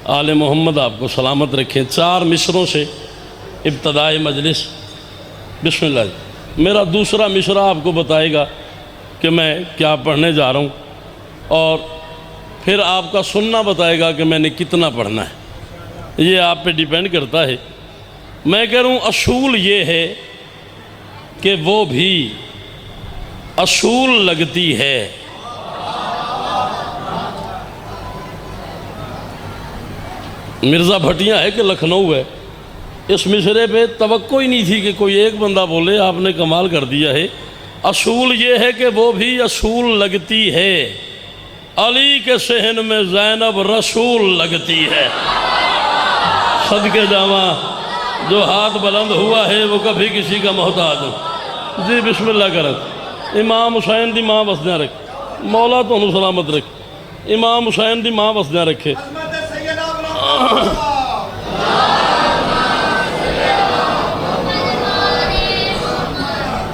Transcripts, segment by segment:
آل محمد آپ کو سلامت رکھیں۔ 4 مصروں سے ابتدائی مجلس۔ بسم اللہ جی۔ میرا دوسرا مصرع آپ کو بتائے گا کہ میں کیا پڑھنے جا رہا ہوں، اور پھر آپ کا سننا بتائے گا کہ میں نے کتنا پڑھنا ہے، یہ آپ پہ ڈیپینڈ کرتا ہے۔ میں کہہ رہا ہوں اصول یہ ہے کہ وہ بھی اصول لگتی ہے۔ مرزا بھٹیاں ہے کہ لکھنؤ ہے، اس مصرے پہ توقع ہی نہیں تھی کہ کوئی ایک بندہ بولے، آپ نے کمال کر دیا ہے۔ اصول یہ ہے کہ وہ بھی اصول لگتی ہے، علی کے صحن میں زینب رسول لگتی ہے۔ صدقے جاواں جو ہاتھ بلند ہوا ہے وہ کبھی کسی کا محتاج ہو۔ جی بسم اللہ کرت۔ امام حسین دی ماں بسدیاں رکھ، مولا تو انہوں سلامت رکھ۔ امام حسین دی ماں بسدیاں رکھے۔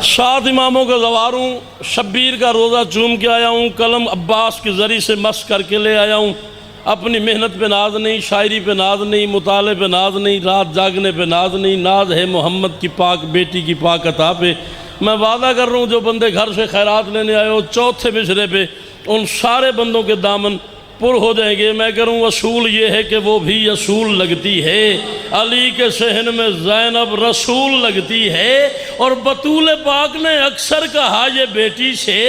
7 اماموں کا زوار ہوں، شبیر کا روزہ چوم کے آیا ہوں، قلم عباس کے ذریعے سے مس کر کے لے آیا ہوں۔ اپنی محنت پہ ناز نہیں، شاعری پہ ناز نہیں، مطالعے پہ ناز نہیں، رات جاگنے پہ ناز نہیں، ناز ہے محمد کی پاک بیٹی کی پاک عطا پہ۔ میں وعدہ کر رہا ہوں جو بندے گھر سے خیرات لینے آئے ہو 4تھے مصرے پہ ان سارے بندوں کے دامن پر ہو جائیں گے۔ میں کہہ رہا ہوں اصول یہ ہے کہ وہ بھی اصول لگتی ہے، علی کے صحن میں زینب رسول لگتی ہے۔ اور بطول پاک نے اکثر کہا یہ بیٹی سے،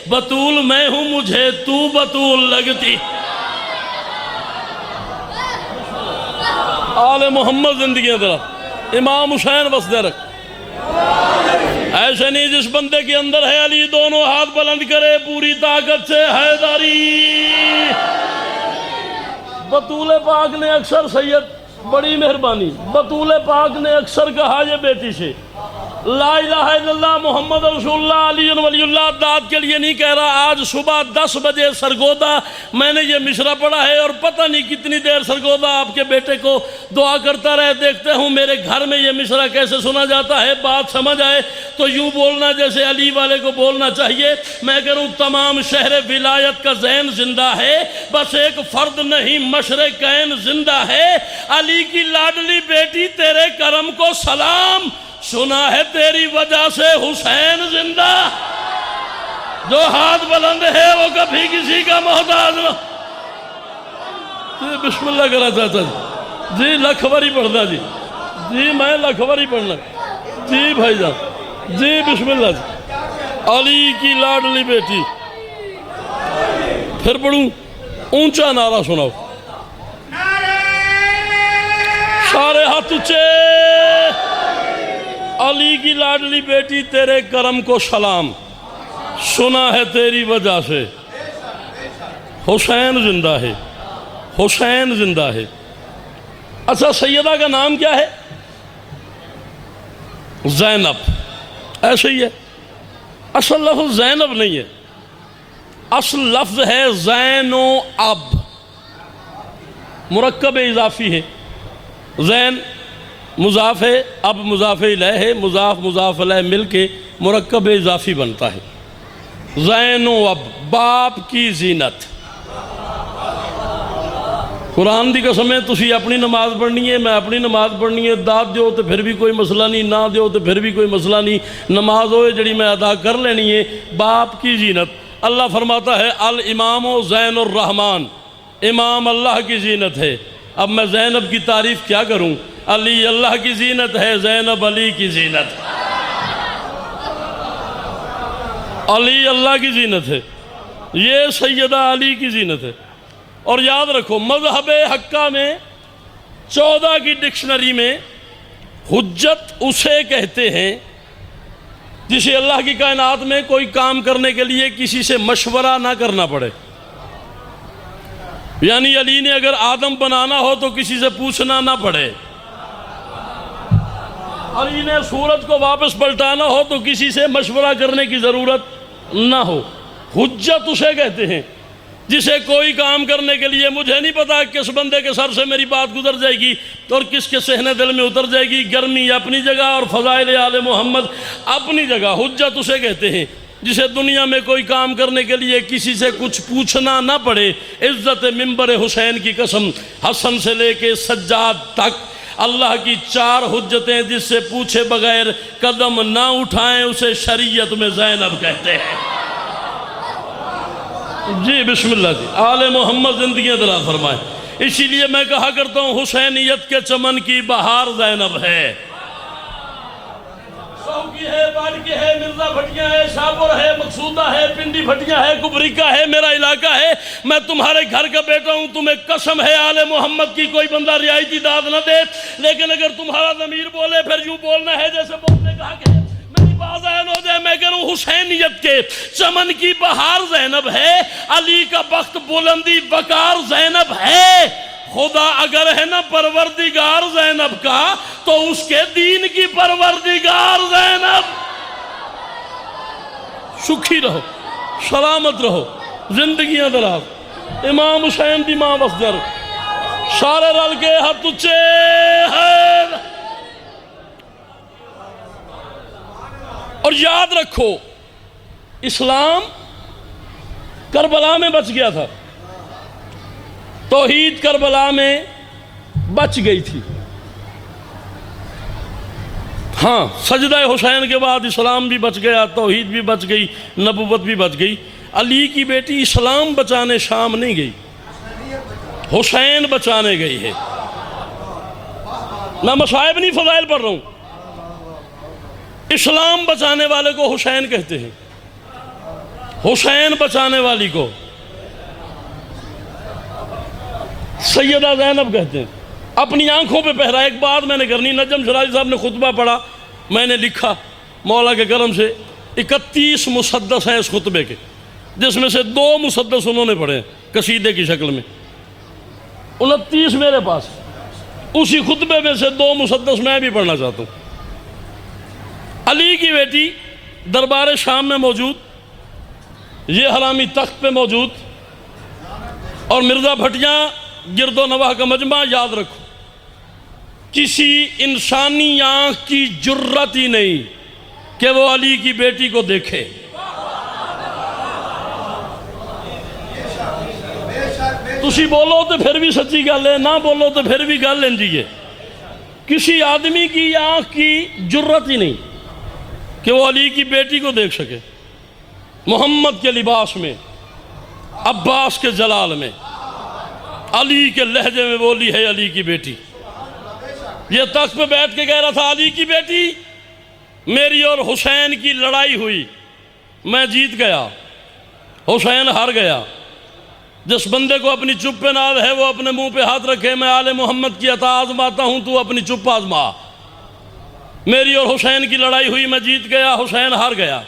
بطول میں ہوں مجھے تو بطول لگتی۔ آل محمد زندگیاں طرف۔ امام حسین بس دے رکھ۔ ایسے نہیں جس بندے کے اندر ہے علی دونوں ہاتھ بلند کرے پوری طاقت سے، حیدری۔ بطول پاک نے اکثر سید، بڑی مہربانی، بطول پاک نے اکثر کہا یہ بیٹی سے، لا الہ الا اللہ محمد رسول اللہ علی ولی اللہ داد کے لیے نہیں کہہ رہا۔ آج صبح 10 بجے سرگودا میں نے یہ مصرع پڑھا ہے، اور پتہ نہیں کتنی دیر سرگودا آپ کے بیٹے کو دعا کرتا رہے۔ دیکھتے ہوں میرے گھر میں یہ مصرع کیسے سنا جاتا ہے، بات سمجھ آئے تو یوں بولنا جیسے علی والے کو بولنا چاہیے۔ میں کہہ رہا ہوں تمام شہر ولایت کا ذہن زندہ ہے، بس ایک فرد نہیں مشرقین زندہ ہے۔ علی کی لاڈلی بیٹی تیرے کرم کو سلام، سنا ہے تیری وجہ سے حسین زندہ۔ جو ہاتھ بلند ہے وہ کبھی کسی کا محتاج نہ۔ بسم اللہ کرا چاہتا جی، لکھ باری پڑھنا جی، جی میں لکھ باری پڑھنا جی بھائی جان جی۔ بسم اللہ جی۔ علی کی لاڈلی بیٹی، پھر پڑھوں، اونچا نعرہ سناؤ، سارے ہاتھ اونچے۔ علی کی لاڈلی بیٹی تیرے کرم کو سلام، سنا ہے تیری وجہ سے حسین زندہ ہے، حسین زندہ ہے۔ اچھا سیدہ کا نام کیا ہے؟ زینب، ایسے ہی ہے۔ اصل لفظ زینب نہیں ہے، اصل لفظ ہے زین و اب، مرکب اضافی ہے۔ زین مضاف ہے، اب مضاف الیہ ہے، مضاف مضاف الیہ مل کے مرکب اضافی بنتا ہے۔ زین و اب، باپ کی زینت۔ قرآن دی قسم ہے تسی اپنی نماز پڑھنی ہے، میں اپنی نماز پڑھنی ہے، داد دیو تو پھر بھی کوئی مسئلہ نہیں، نہ دیو تو پھر بھی کوئی مسئلہ نہیں، نماز ہوئے جڑی میں ادا کر لینی ہے۔ باپ کی زینت، اللہ فرماتا ہے الامام زین الرحمن، امام اللہ کی زینت ہے۔ اب میں زینب کی تعریف کیا کروں؟ علی اللہ کی زینت ہے، زینب علی کی زینت۔ علی اللہ کی زینت ہے، یہ سیدہ علی کی زینت ہے۔ اور یاد رکھو مذہب حقہ میں 14 کی ڈکشنری میں حجت اسے کہتے ہیں جسے اللہ کی کائنات میں کوئی کام کرنے کے لیے کسی سے مشورہ نہ کرنا پڑے۔ یعنی علی نے اگر آدم بنانا ہو تو کسی سے پوچھنا نہ پڑے، علی نے سورج کو واپس پلٹانا ہو تو کسی سے مشورہ کرنے کی ضرورت نہ ہو۔ حجت اسے کہتے ہیں جسے کوئی کام کرنے کے لیے مجھے نہیں پتا کس بندے کے سر سے میری بات گزر جائے گی اور کس کے صحن دل میں اتر جائے گی۔ گرمی اپنی جگہ اور فضائل آل محمد اپنی جگہ، حجت اسے کہتے ہیں جسے دنیا میں کوئی کام کرنے کے لیے کسی سے کچھ پوچھنا نہ پڑے، عزت منبر حسین کی قسم، حسن سے لے کے سجاد تک اللہ کی 4 حجتیں جس سے پوچھے بغیر قدم نہ اٹھائیں اسے شریعت میں زینب کہتے ہیں۔ جی بسم اللہ جی، آل محمد زندگیاں دراز فرمائے۔ اسی لیے میں کہا کرتا ہوں حسینیت کے چمن کی بہار زینب ہے۔ سوکی ہے، باڑکی ہے، مرزا بھٹیاں ہے، شاپور ہے، مقصودہ ہے، پنڈی بھٹیاں ہے، کبریکا ہے، میرا علاقہ ہے۔ میں تمہارے گھر کا بیٹا ہوں، تمہیں قسم ہے آل محمد کی کوئی بندہ رعایتی داد نہ دے، لیکن اگر تمہارا ضمیر بولے پھر یوں بولنا ہے جیسے بولنے کا حق ہے۔ میری بات عین ہو جائے، میں کہہ رہا ہوں حسینیت کے چمن کی بہار زینب ہے، علی کا بخت بلندی وقار زینب ہے۔ خدا اگر ہے نا پروردگار زینب کا تو اس کے دین کی پروردگار زینب۔ سکھی رہو، سلامت رہو، زندگیاں دراز۔ امام حسین دی ماں وسدر سارے رل کے ہاتھ اچھے ہیں۔ اور یاد رکھو اسلام کربلا میں بچ گیا تھا، توحید کربلا میں بچ گئی تھی۔ ہاں سجدہ حسین کے بعد اسلام بھی بچ گیا، توحید بھی بچ گئی، نبوت بھی بچ گئی۔ علی کی بیٹی اسلام بچانے شام نہیں گئی، حسین بچانے گئی ہے۔ میں مصائب نہیں فضائل پڑھ رہا ہوں، اسلام بچانے والے کو حسین کہتے ہیں، حسین بچانے والی کو سیدہ زینب کہتے ہیں۔ اپنی آنکھوں پہ پہرا ایک بات میں نے کرنی، نجم شرازی صاحب نے خطبہ پڑھا، میں نے لکھا مولا کے کرم سے 31 مسدس ہیں اس خطبے کے، جس میں سے 2 مسدس انہوں نے پڑھے قصیدے کی شکل میں، 29 میرے پاس۔ اسی خطبے میں سے 2 مسدس میں بھی پڑھنا چاہتا ہوں۔ علی کی بیٹی دربار شام میں موجود، یہ حرامی تخت پہ موجود، اور مرزا بھٹیاں گرد و نواح کا مجمع۔ یاد رکھو کسی انسانی آنکھ کی جرت ہی نہیں کہ وہ علی کی بیٹی کو دیکھے۔ تسی بولو تو پھر بھی سچی گل ہے، نہ بولو تو پھر بھی گل انجی ہے۔ کسی آدمی کی آنکھ کی جرت ہی نہیں کہ وہ علی کی بیٹی کو دیکھ سکے، محمد کے لباس میں، عباس کے جلال میں، علی کے لہجے میں بولی ہے علی کی بیٹی۔ یہ تخت پہ بیٹھ کے کہہ رہا تھا علی کی بیٹی، میری اور حسین کی لڑائی ہوئی، میں جیت گیا، حسین ہار گیا۔ جس بندے کو اپنی چپ پہ ناز ہے وہ اپنے منہ پہ ہاتھ رکھے، میں آل محمد کی عطا آزماتا ہوں، تو اپنی چپ آزما۔ میری اور حسین کی لڑائی ہوئی، میں جیت گیا، حسین ہار گیا۔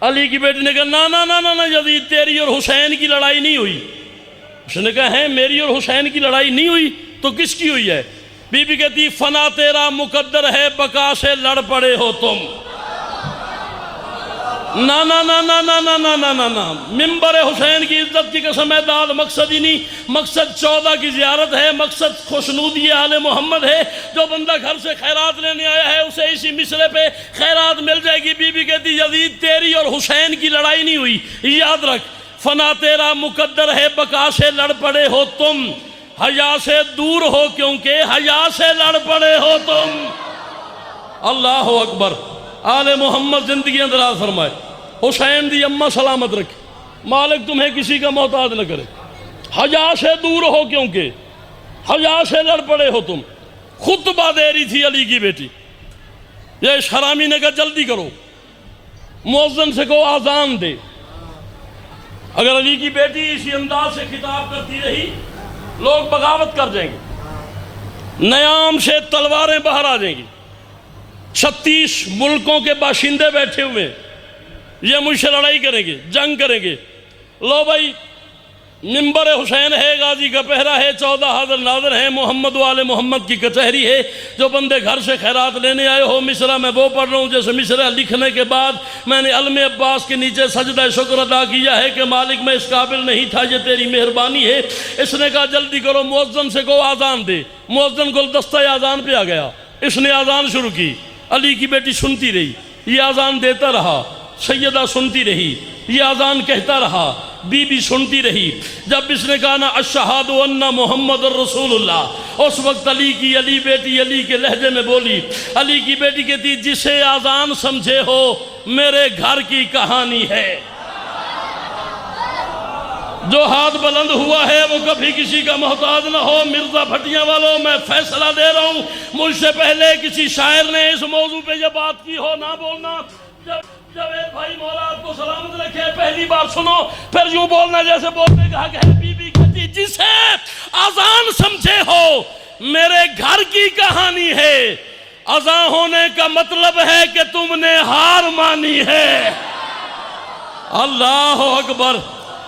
علی کی بیٹی نے کہا نا نا نا نا یزید، تیری اور حسین کی لڑائی نہیں ہوئی۔ اس نے کہا ہے میری اور حسین کی لڑائی نہیں ہوئی تو کس کی ہوئی ہے؟ بی بی کہتی فنا تیرا مقدر ہے، بقا سے لڑ پڑے ہو تم۔ نا نا نا نا نا نا نا نا نا نا، منبر حسین کی عزت کی قسم ہے، داد مقصد ہی نہیں، مقصد 14 کی زیارت ہے، مقصد خوشنودی آل محمد ہے۔ جو بندہ گھر سے خیرات لینے آیا ہے اسے اسی مصرے پہ خیرات مل جائے گی۔ بی بی کہتی یزید تیری اور حسین کی لڑائی نہیں ہوئی، یاد رکھ فنا تیرا مقدر ہے، بقا سے لڑ پڑے ہو تم، حیا سے دور ہو کیونکہ حیا سے لڑ پڑے ہو تم۔ اللہ اکبر، آل محمد زندگیاں دراز فرمائے۔ حسین دی اماں سلامت رکھے، مالک تمہیں کسی کا محتاج نہ کرے۔ حیا سے دور ہو کیونکہ حیا سے لڑ پڑے ہو تم۔ خطبہ دے رہی تھی علی کی بیٹی، یہ اس حرامی نے کہا جلدی کرو، مؤذن سے کہو آذان دے۔ اگر علی کی بیٹی اسی انداز سے خطاب کرتی رہی لوگ بغاوت کر جائیں گے، نیام سے تلواریں باہر آ جائیں گی۔ 36 ملکوں کے باشندے بیٹھے ہوئے، یہ مجھ سے لڑائی کریں گے، جنگ کریں گے۔ لو بھائی منبر حسین ہے، غازی کا پہرا ہے، 14 حاضر ناظر ہیں، محمد و آل محمد کی کچہری ہے۔ جو بندے گھر سے خیرات لینے آئے ہو، مصرع میں وہ پڑھ رہا ہوں جیسے مصرع لکھنے کے بعد میں نے علم عباس کے نیچے سجدہ شکر ادا کیا ہے کہ مالک میں اس قابل نہیں تھا، یہ تیری مہربانی ہے۔ اس نے کہا جلدی کرو، مؤذن سے کہو آذان دے۔ مؤذن گلدستہ آذان پہ آ گیا، اس نے آذان شروع کی، علی کی بیٹی سنتی رہی، یہ آذان دیتا رہا۔ سیدہ سنتی رہی، یہ اذان کہتا رہا، بی بی سنتی رہی۔ جب اس نے کہا نا اشہد ان محمد الرسول اللہ، اس وقت علی کی علی بیٹی علی کے لہجے میں بولی، علی کی بیٹی کہتی جسے اذان سمجھے ہو میرے گھر کی کہانی ہے۔ جو ہاتھ بلند ہوا ہے وہ کبھی کسی کا محتاج نہ ہو۔ مرزا بھٹیاں والوں، میں فیصلہ دے رہا ہوں، مجھ سے پہلے کسی شاعر نے اس موضوع پہ یہ بات کی ہو نہ بولنا۔ جاوید بھائی مولا آپ کو سلامت رکھے، پہلی بار سنو پھر یوں بولنا جیسے بولنے کا حق ہے۔ بی بی کہتی جسے اذان سمجھے ہو میرے گھر کی کہانی ہے، اذان ہونے کا مطلب ہے کہ تم نے ہار مانی ہے۔ اللہ اکبر۔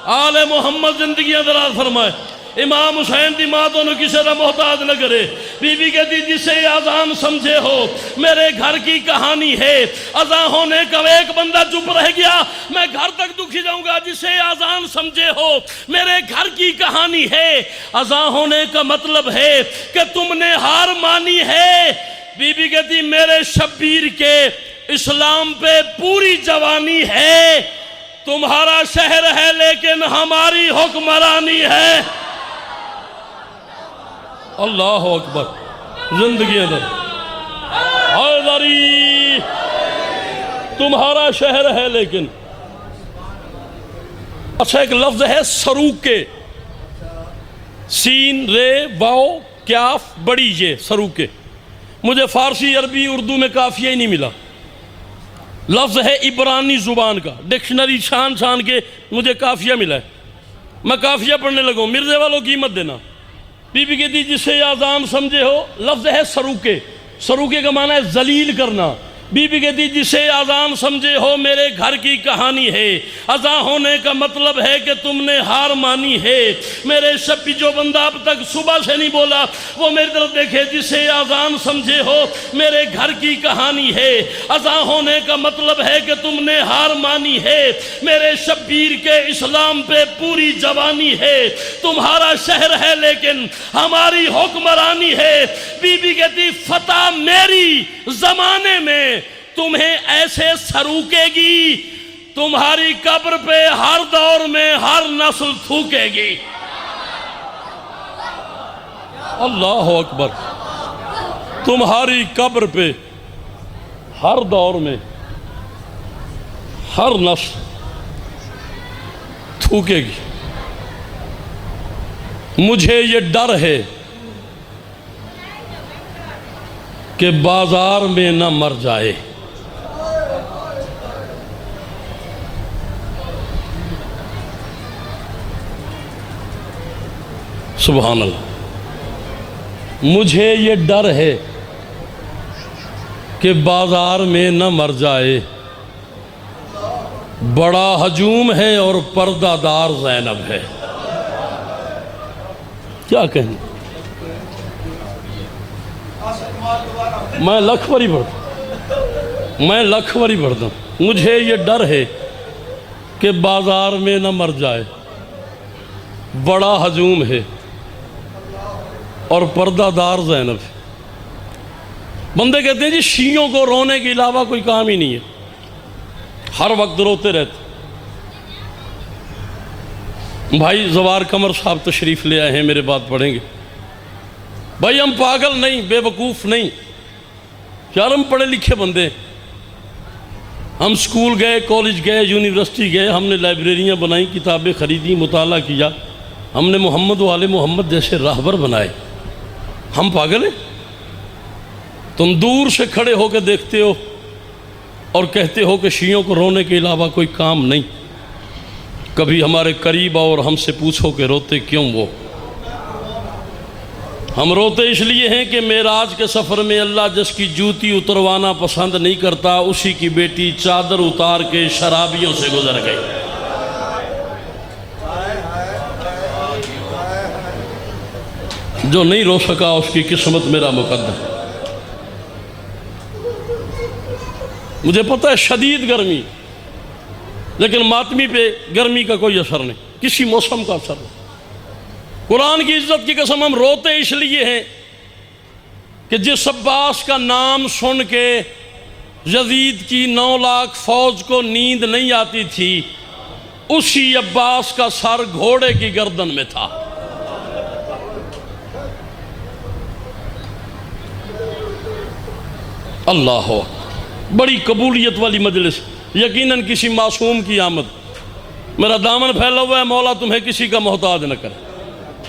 آل محمد زندگیاں دراز فرمائے۔ امام حسین دی ماں تو کسی کا محتاج نہ کرے۔ بی بی کہتی جسے اذان سمجھے ہو میرے گھر کی کہانی ہے، اذان ہونے کا ایک بندہ چپ رہ گیا، میں گھر تک دکھی جاؤں گا۔ جسے اذان سمجھے ہو میرے گھر کی کہانی ہے، اذان ہونے کا مطلب ہے کہ تم نے ہار مانی ہے۔ بی بی کہتی میرے شبیر کے اسلام پہ پوری جوانی ہے، تمہارا شہر ہے لیکن ہماری حکمرانی ہے۔ اللہ اکبر۔ زندگی اندر حیدری، تمہارا شہر ہے لیکن۔ اچھا ایک لفظ ہے سروکے، سین رے واو کیاف بڑی یہ سروکے، مجھے فارسی عربی اردو میں قافیہ ہی نہیں ملا۔ لفظ ہے عبرانی زبان کا، ڈکشنری چھان چھان کے مجھے قافیہ ملا ہے، میں قافیہ پڑھنے لگوں۔ مرزے والوں کی مت دینا۔ بی بی کہتی جسے اذان سمجھے ہو، لفظ ہے سروکے، سروکے کا معنی ہے ذلیل کرنا۔ بی بی کہتی جسے اذان سمجھے ہو میرے گھر کی کہانی ہے، اذان ہونے کا مطلب ہے کہ تم نے ہار مانی ہے۔ میرے شبی جو بندہ اب تک صبح سے نہیں بولا وہ میری طرف دیکھے۔ جسے اذان سمجھے ہو میرے گھر کی کہانی ہے، اذان ہونے کا مطلب ہے کہ تم نے ہار مانی ہے۔ میرے شبیر کے اسلام پہ پوری جوانی ہے، تمہارا شہر ہے لیکن ہماری حکمرانی ہے۔ بی بی کہتی فتح میری زمانے میں تمہیں ایسے سروکے گی، تمہاری قبر پہ ہر دور میں ہر نسل تھوکے گی۔ اللہ اکبر۔ تمہاری قبر پہ ہر دور میں ہر نسل تھوکے گی۔ مجھے یہ ڈر ہے کہ بازار میں نہ مر جائے۔ سبحان اللہ۔ مجھے یہ ڈر ہے کہ بازار میں نہ مر جائے، بڑا ہجوم ہے اور پردہ دار زینب ہے۔ کیا کہیں، میں لکھ باری پڑھتا ہوں۔ مجھے یہ ڈر ہے کہ بازار میں نہ مر جائے، بڑا ہجوم ہے اور پردہ دار زینب ہے۔ بندے کہتے ہیں جی شیعوں کو رونے کے علاوہ کوئی کام ہی نہیں ہے، ہر وقت روتے رہتے۔ بھائی زوار قمر صاحب تشریف لے آئے ہیں، میرے بات پڑھیں گے۔ بھائی ہم پاگل نہیں، بے وقوف نہیں، یار ہم پڑھے لکھے بندے، ہم سکول گئے، کالج گئے، یونیورسٹی گئے، ہم نے لائبریریاں بنائیں، کتابیں خریدی، مطالعہ کیا، ہم نے محمد و آل محمد جیسے راہبر بنائے۔ ہم پاگل ہیں؟ تم دور سے کھڑے ہو کے دیکھتے ہو اور کہتے ہو کہ شیعوں کو رونے کے علاوہ کوئی کام نہیں۔ کبھی ہمارے قریب آؤ اور ہم سے پوچھو کہ روتے کیوں وہ؟ ہم روتے اس لیے ہیں کہ معراج کے سفر میں اللہ جس کی جوتی اتروانا پسند نہیں کرتا، اسی کی بیٹی چادر اتار کے شرابیوں سے گزر گئی۔ جو نہیں رو سکا اس کی قسمت میرا مقدر۔ مجھے پتہ ہے شدید گرمی، لیکن ماتمی پہ گرمی کا کوئی اثر نہیں، کسی موسم کا اثر نہیں۔ قرآن کی عزت کی قسم ہم روتے اس لیے ہیں کہ جس عباس کا نام سن کے یزید کی 9 لاکھ فوج کو نیند نہیں آتی تھی، اسی عباس کا سر گھوڑے کی گردن میں تھا۔ اللہ ہو، بڑی قبولیت والی مجلس، یقیناً کسی معصوم کی آمد۔ میرا دامن پھیلا ہوا ہے، مولا تمہیں کسی کا محتاج نہ کرے۔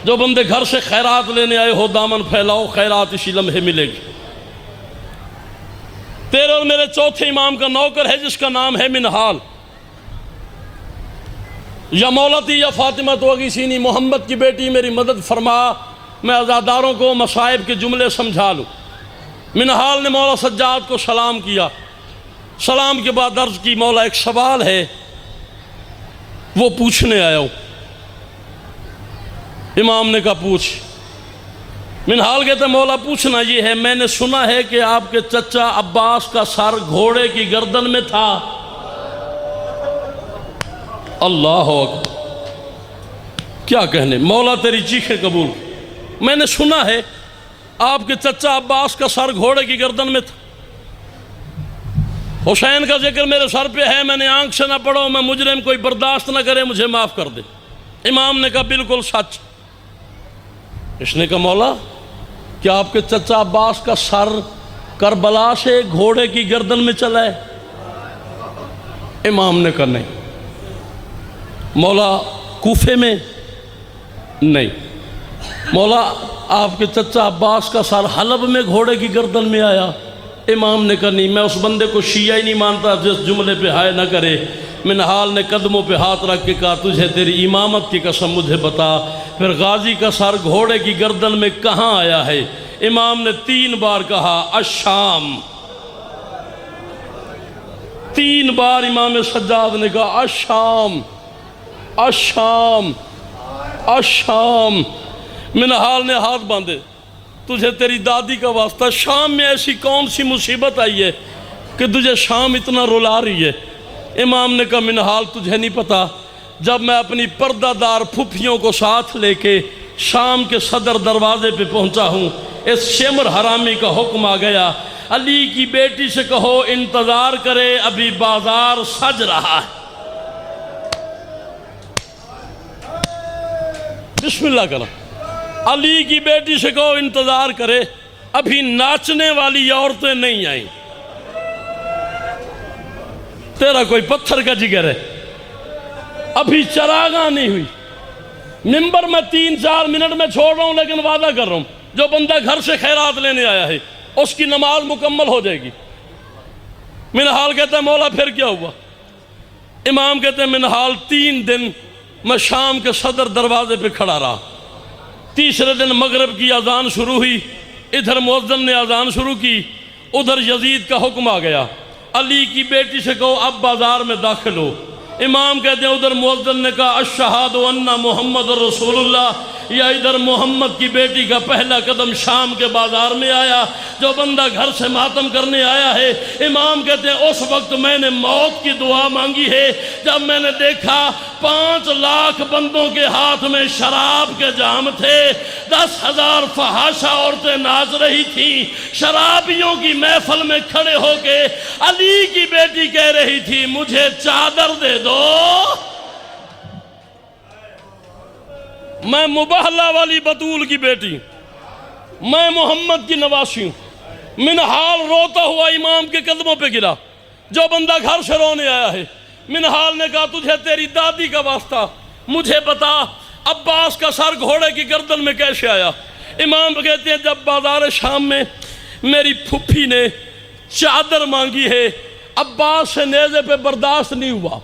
جو بندے گھر سے خیرات لینے آئے ہو، دامن پھیلاؤ، خیرات اسی لمحے ملے گی۔ تیرے اور میرے چوتھے امام کا نوکر ہے جس کا نام ہے منہال۔ یا مولتی یا فاطمہ تو اگیسینی، محمد کی بیٹی میری مدد فرما، میں عزاداروں کو مصائب کے جملے سمجھا لوں۔ منہال نے مولا سجاد کو سلام کیا، سلام کے بعد عرض کی، مولا ایک سوال ہے وہ پوچھنے آیا ہوں۔ امام نے کہا پوچھ۔ منہال کہتے مولا پوچھنا یہ ہے، میں نے سنا ہے کہ آپ کے چچا عباس کا سر گھوڑے کی گردن میں تھا۔ اللہ اکبر، کیا کہنے، مولا تیری چیخیں قبول۔ میں نے سنا ہے آپ کے چچا عباس کا سر گھوڑے کی گردن میں تھا۔ حسین کا ذکر میرے سر پہ ہے، میں نے آنکھ سے نہ پڑھو، میں مجرم کوئی برداشت نہ کرے، مجھے معاف کر دے۔ امام نے کہا بالکل سچ۔ اس نے کہا مولا کیا آپ کے چچا عباس کا سر کربلا سے گھوڑے کی گردن میں چلا ہے؟ امام نے کہا نہیں۔ مولا کوفے میں؟ نہیں۔ مولا آپ کے چچا عباس کا سر حلب میں گھوڑے کی گردن میں آیا؟ امام نے کہا نہیں، میں اس بندے کو شیعہ ہی نہیں مانتا جس جملے پہ ہائے نہ کرے۔ منہال نے قدموں پہ ہاتھ رکھ کے کہا تجھے تیری امامت کی قسم مجھے بتا، پھر غازی کا سر گھوڑے کی گردن میں کہاں آیا ہے؟ امام نے 3 بار کہا الشام۔ 3 بار امام سجاد نے کہا الشام الشام الشام۔ منہال نے ہاتھ باندھے، تجھے تیری دادی کا واسطہ، شام میں ایسی کون سی مصیبت آئی ہے کہ تجھے شام اتنا رلا رہی ہے؟ امام نے کہا منہال تجھے نہیں پتا، جب میں اپنی پردہ دار پھپھیوں کو ساتھ لے کے شام کے صدر دروازے پہ پہنچا ہوں، اس شمر حرامی کا حکم آ گیا، علی کی بیٹی سے کہو انتظار کرے، ابھی بازار سج رہا ہے۔ بسم اللہ کرو۔ علی کی بیٹی سے کہو انتظار کرے، ابھی ناچنے والی عورتیں نہیں آئیں۔ تیرا کوئی پتھر کا جگر ہے، ابھی چراغاں نہیں ہوئی۔ منبر میں 3-4 منٹ میں چھوڑ رہا ہوں، لیکن وعدہ کر رہا ہوں جو بندہ گھر سے خیرات لینے آیا ہے اس کی نماز مکمل ہو جائے گی۔ منہال کہتا ہے مولا پھر کیا ہوا؟ امام کہتے ہیں منہال 3 دن میں شام کے صدر دروازے پہ کھڑا رہا۔ تیسرے دن مغرب کی اذان شروع ہوئی، ادھر مؤذن نے اذان شروع کی، ادھر یزید کا حکم آ گیا، علی کی بیٹی سے کہو اب بازار میں داخل ہو۔ امام کہتے ہیں ادھر مؤذن نے کہا اشہد ان محمد رسول اللہ، یا ادھر محمد کی بیٹی کا پہلا قدم شام کے بازار میں آیا، جو بندہ گھر سے ماتم کرنے آیا ہے۔ امام کہتے ہیں اس وقت میں نے موت کی دعا مانگی ہے جب میں نے دیکھا 5 لاکھ بندوں کے ہاتھ میں شراب کے جام تھے، 10,000 فحاشہ عورتیں ناچ رہی تھیں، شرابیوں کی محفل میں کھڑے ہو کے علی کی بیٹی کہہ رہی تھی مجھے چادر دے دو، میں مبہلہ والی بطول کی بیٹی، میں محمد کی نواسی ہوں۔ منہال روتا ہوا امام کے قدموں پہ گرا، جو بندہ گھر سے رونے آیا ہے۔ منہال نے کہا تجھے تیری دادی کا واسطہ مجھے بتا عباس کا سر گھوڑے کی گردن میں کیسے آیا؟ امام کہتے ہیں جب بازار شام میں میری پھپھی نے چادر مانگی ہے، عباس سے نیزے پہ برداشت نہیں ہوا۔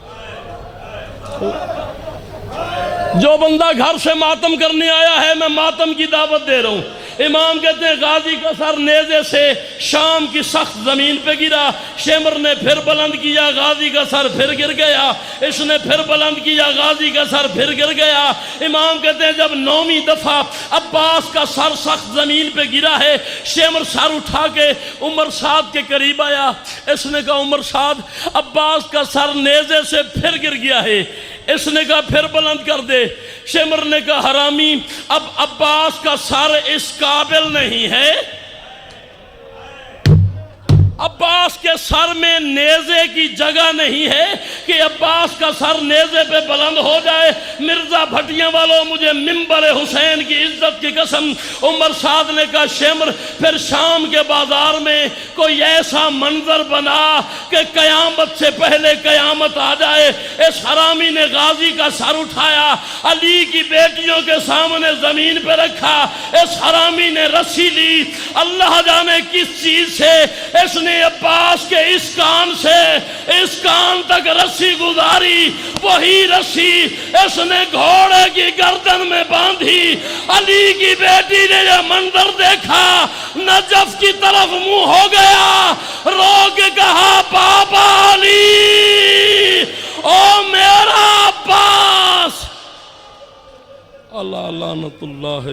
جو بندہ گھر سے ماتم کرنے آیا ہے میں ماتم کی دعوت دے رہا ہوں۔ امام کہتے ہیں غازی کا سر نیزے سے شام کی سخت زمین پہ گرا، شمر نے پھر بلند کیا، غازی کا سر پھر گر گیا، اس نے پھر بلند کیا، غازی کا سر پھر گر گیا۔ امام کہتے ہیں جب 9ویں دفعہ عباس کا سر سخت زمین پہ گرا ہے، شمر سر اٹھا کے عمر سعد کے قریب آیا، اس نے کہا عمر سعد عباس کا سر نیزے سے پھر گر گیا ہے، اس نے کہا پھر بلند کر دے۔ شمر نے کہا حرامی اب عباس کا سر اس قابل نہیں ہے۔ عباس کے سر میں نیزے کی جگہ نہیں ہے کہ عباس کا سر نیزے پہ بلند ہو جائے۔ مرزا بھٹیاں والوں، مجھے منبر حسین کی عزت کی قسم، عمر سعد نے کہا شمر پھر شام کے بازار میں کوئی ایسا منظر بنا کہ قیامت سے پہلے قیامت آ جائے۔ اس حرامی نے غازی کا سر اٹھایا، علی کی بیٹیوں کے سامنے زمین پہ رکھا، اس حرامی نے رسی لی، اللہ جانے کس چیز سے اس نے عباس کے اس کان سے اس کان تک رسی گزاری، وہی رسی اس نے گھوڑے کی گردن میں باندھی۔ علی کی بیٹی نے یہ منظر دیکھا، نجف کی طرف منہ ہو گیا، رو کے کہا بابا علی، او میرا عباس، اللہ لعنت اللہ